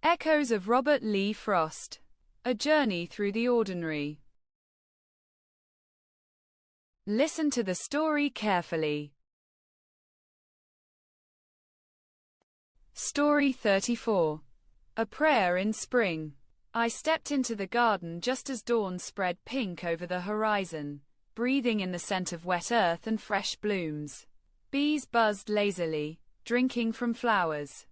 Echoes of Robert Lee Frost. A Journey Through the Ordinary. Listen to the story carefully. Story 34. A Prayer in Spring. I stepped into the garden just as dawn spread pink over the horizon, breathing in the scent of wet earth and fresh blooms. Bees buzzed lazily, drinking from flowers,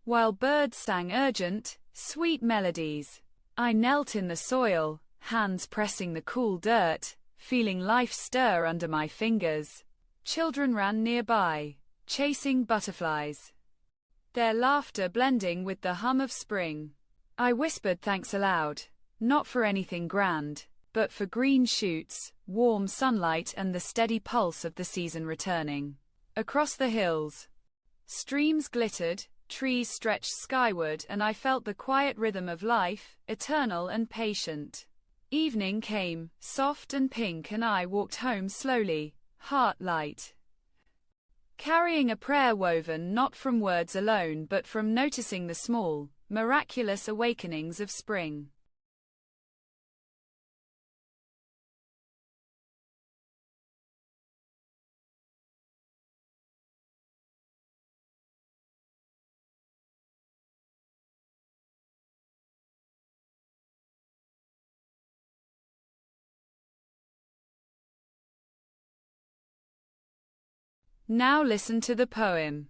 while birds sang urgent, sweet melodies. I knelt in the soil, hands pressing the cool dirt, feeling life stir under my fingers. Children ran nearby, chasing butterflies, their laughter blending with the hum of spring. I whispered thanks aloud, not for anything grand, but for green shoots, warm sunlight and the steady pulse of the season returning. Across the hills, streams glittered, trees stretched skyward, and I felt the quiet rhythm of life, eternal and patient. Evening came, soft and pink, and I walked home slowly, heart light, carrying a prayer woven not from words alone but from noticing the small, miraculous awakenings of spring. Now listen to the poem.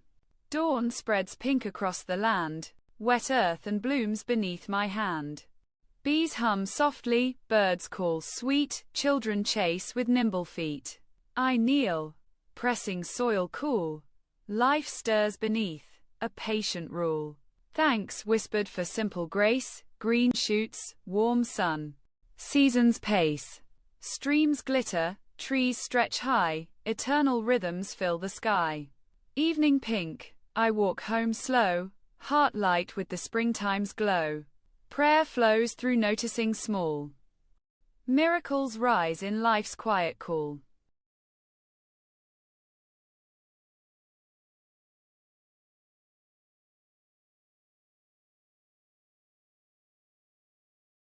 Dawn spreads pink across the land, wet earth and blooms beneath my hand. Bees hum softly, birds call sweet, children chase with nimble feet. I kneel, pressing soil cool. Life stirs beneath, a patient rule. Thanks whispered for simple grace, green shoots, warm sun. Seasons pace, streams glitter, trees stretch high, eternal rhythms fill the sky. Evening pink, I walk home slow, heart light with the springtime's glow. Prayer flows through noticing small miracles rise in life's quiet call.